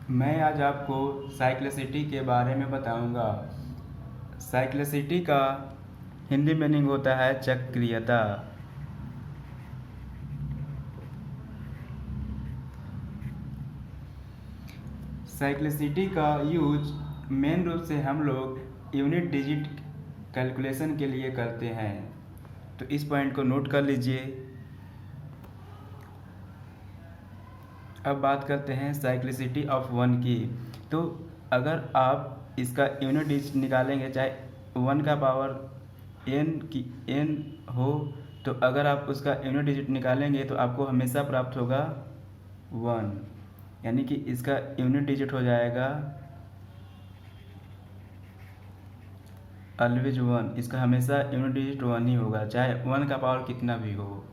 मैं आज आपको साइक्लिसिटी के बारे में बताऊंगा। साइक्लिसिटी का हिंदी मीनिंग होता है चक्रीयता। साइक्लिसिटी का यूज मेन रूप से हम लोग यूनिट डिजिट कैलकुलेशन के लिए करते हैं, तो इस पॉइंट को नोट कर लीजिए। अब बात करते हैं साइक्लिसिटी ऑफ वन की। तो अगर आप इसका यूनिट डिजिट निकालेंगे, चाहे वन का पावर एन हो, तो अगर आप उसका यूनिट डिजिट निकालेंगे तो आपको हमेशा प्राप्त होगा वन, यानी कि इसका यूनिट डिजिट हो जाएगा ऑलवेज वन। इसका हमेशा यूनिट डिजिट वन ही होगा, चाहे वन का पावर कितना भी हो।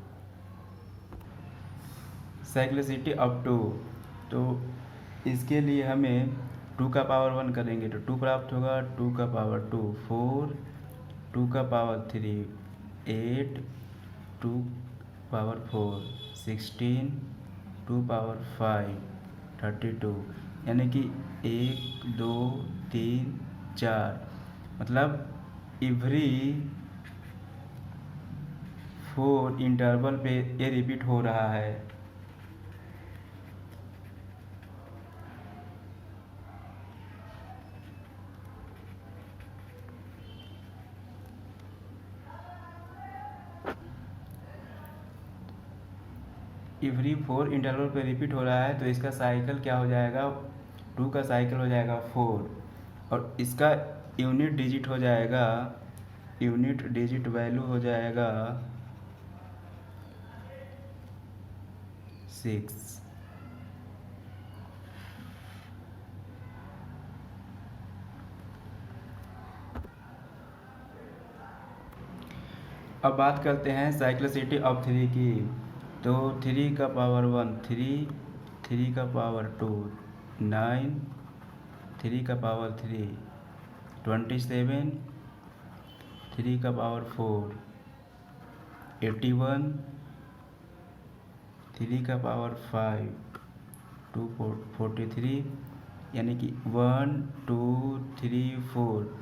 साइक्लिसिटी ऑफ टू, तो इसके लिए हमें टू का पावर वन करेंगे तो टू प्राप्त होगा, टू का पावर टू फोर, टू का power three eight, two power four 16, two power five 32, यानी कि एक दो तीन चार, मतलब एवरी फोर इंटरवल पे ये रिपीट हो रहा है। एवरी फोर इंटरवल पे रिपीट हो रहा है, तो इसका साइकिल क्या हो जाएगा, टू का साइकिल हो जाएगा फोर, और इसका यूनिट डिजिट हो जाएगा, यूनिट डिजिट वैल्यू हो जाएगा सिक्स। अब बात करते हैं साइक्लिसिटी ऑफ थ्री की। तो थ्री का पावर वन थ्री, थ्री का पावर टू नाइन, थ्री का पावर थ्री 27, थ्री का पावर फोर 81, थ्री का पावर फाइव 243, यानी कि वन टू थ्री फोर,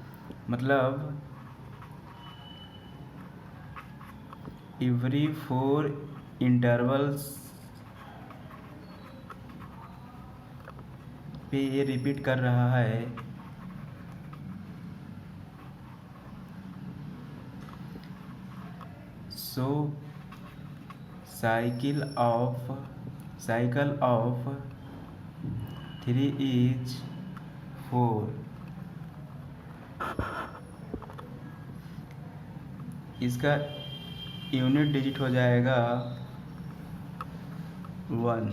मतलब एवरी फोर इंटरवल्स पे ये रिपीट कर रहा है। So cycle of three is four. इसका यूनिट डिजिट हो जाएगा वन।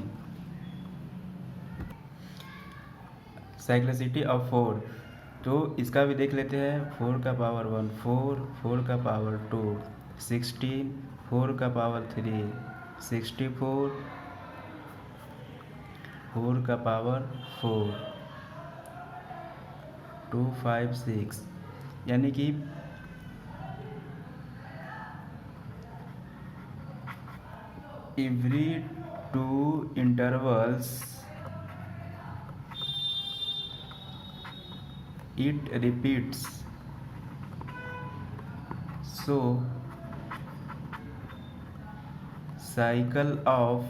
साइक्लिसिटी ऑफ फोर, तो इसका भी देख लेते हैं। फोर का पावर वन फोर, फोर का पावर टू 16, फोर का पावर थ्री 64, फोर का पावर फोर 256, यानी कि every two intervals it repeats. So cycle of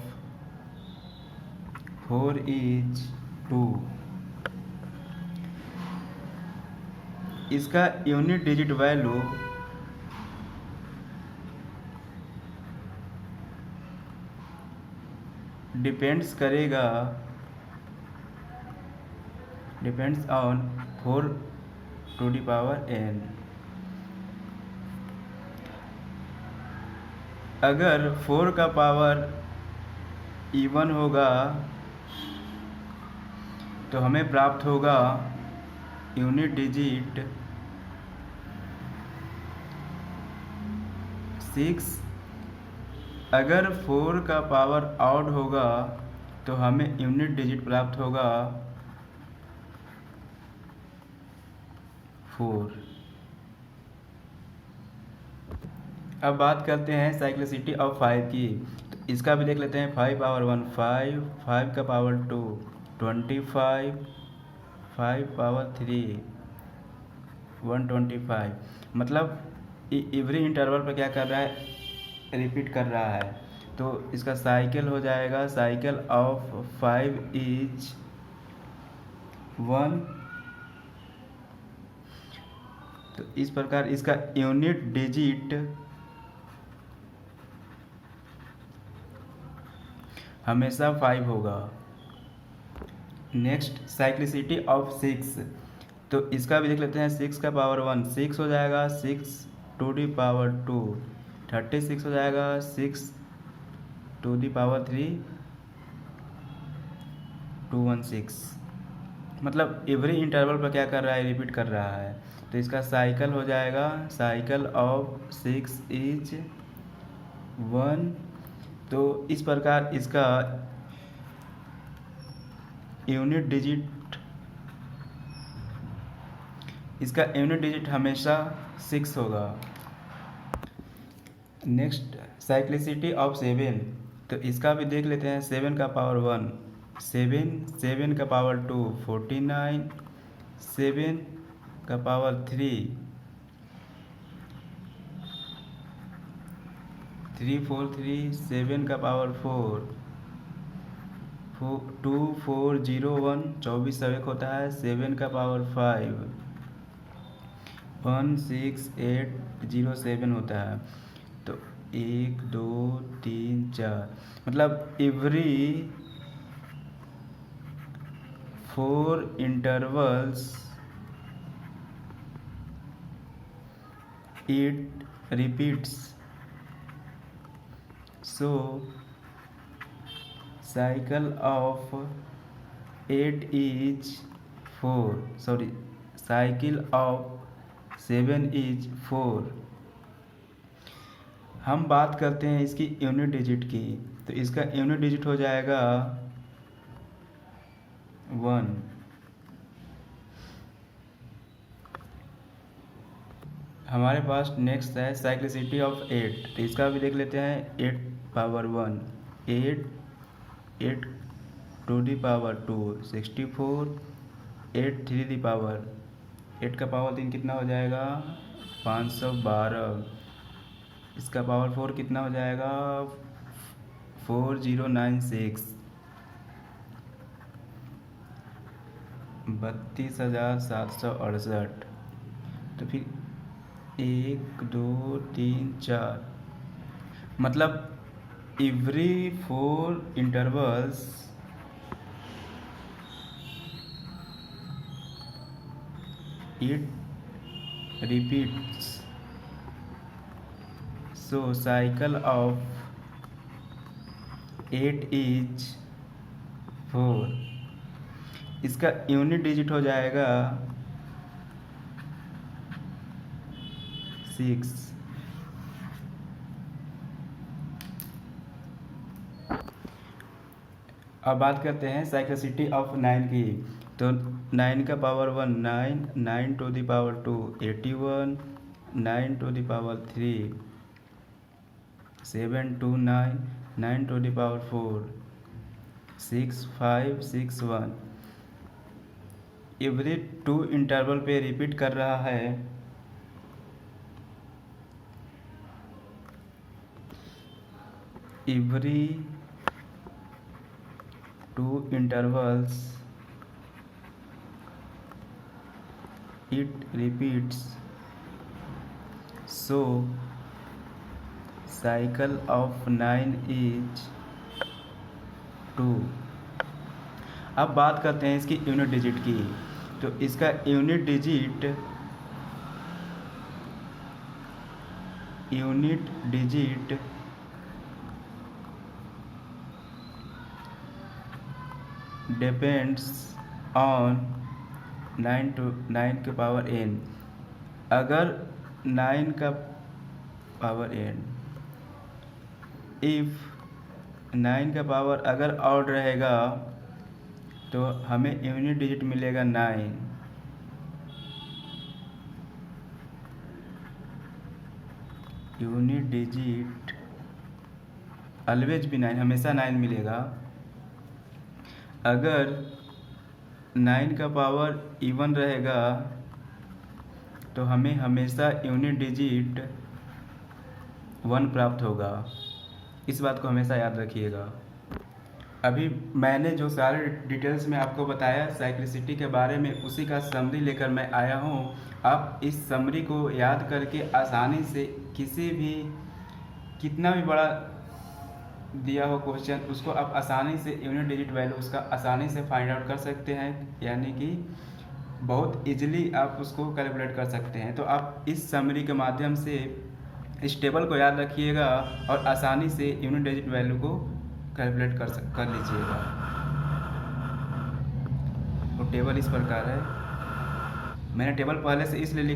4 is 2। इसका unit digit value depends on 4 to the power n। अगर 4 का power even होगा तो हमें प्राप्त होगा यूनिट डिजिट 6। अगर 4 का पावर ऑड होगा तो हमें यूनिट डिजिट प्राप्त होगा 4। अब बात करते हैं साइक्लिसिटी ऑफ फाइव की। तो इसका भी देख लेते हैं। Five power one five, five का पावर टू 25, 5 पावर 3, 125। मतलब एवरी इंटरवल पर क्या कर रहा है, रिपीट कर रहा है। तो इसका साइकिल हो जाएगा, साइकिल ऑफ 5 इज 1। तो इस प्रकार इसका यूनिट डिजिट हमेशा 5 होगा। नेक्स्ट साइक्लिसिटी ऑफ 6, तो इसका भी देख लेते हैं। 6 का पावर 1 6 हो जाएगा, 6 टू दी पावर 2 36 हो जाएगा, 6 टू दी पावर 3 216। मतलब एवरी इंटरवल पर क्या कर रहा है, रिपीट कर रहा है। तो इसका साइकिल हो जाएगा, साइकिल ऑफ 6 इज 1। तो इस प्रकार इसका यूनिट डिजिट हमेशा 6 होगा। नेक्स्ट साइक्लिसिटी ऑफ 7, तो इसका भी देख लेते हैं। 7 का पावर 1 7, 7 का पावर 2 49, 7 का पावर 3 343, 7 का पावर 4 2401 24 सवेक होता है। 7 का पावर 5 16807 होता है। तो 1 2 3 4, मतलब every 4 intervals it repeats. So cycle of 8 is 4, sorry cycle of 7 is 4। हम बात करते हैं इसकी यूनिट डिजिट की, तो इसका यूनिट डिजिट हो जाएगा 1। हमारे पास नेक्स्ट है साइक्लिसिटी ऑफ 8, तो इसका भी देख लेते हैं। 8 power 1 8, 8 to the power 2 64, 8 3 the power 8 का पावर 3 कितना हो जाएगा 512। इसका पावर 4 कितना हो जाएगा 4096, 32,768। तो फिर 1 2 3 4, मतलब every 4 intervals it repeats। so cycle of 8 is 4। इसका यूनिट डिजिट हो जाएगा 6। अब बात करते हैं साइक्लिसिटी ऑफ 9 की, तो 9 का power 1 9, 9 to the power 2 81, 9 to the power 3 729, 9 to the power 4 6561। Every 2 interval पे रिपीट कर रहा है। एवरी 2 intervals it repeats। so cycle of 9 is 2। अब बात करते हैं इसकी यूनिट डिजिट की, तो इसका यूनिट डिजिट डिपेंड्स ऑन 9 के पावर n। अगर 9 का पावर n, इफ 9 का पावर अगर ऑड रहेगा तो हमें यूनिट डिजिट मिलेगा 9। यूनिट डिजिट ऑलवेज भी 9, हमेशा 9 मिलेगा। अगर 9 का पावर इवन रहेगा तो हमें हमेशा यूनिट डिजिट 1 प्राप्त होगा। इस बात को हमेशा याद रखिएगा। अभी मैंने जो सारे डिटेल्स में आपको बताया साइक्लिसिटी के बारे में, उसी का समरी लेकर मैं आया हूँ। आप इस समरी को याद करके आसानी से किसी भी कितना भी बड़ा दिया हो क्वेश्चन, उसको आप आसानी से यूनिट डिजिट वैल्यू उसका आसानी से फाइंड आउट कर सकते हैं, यानी कि बहुत इजीली आप उसको कैलकुलेट कर सकते हैं। तो आप इस समरी के माध्यम से इस टेबल को याद रखिएगा और आसानी से यूनिट डिजिट वैल्यू को कैलकुलेट कर लीजिएगा। तो टेबल इस प्रकार है। मैंने टेबल पहले से इसलिए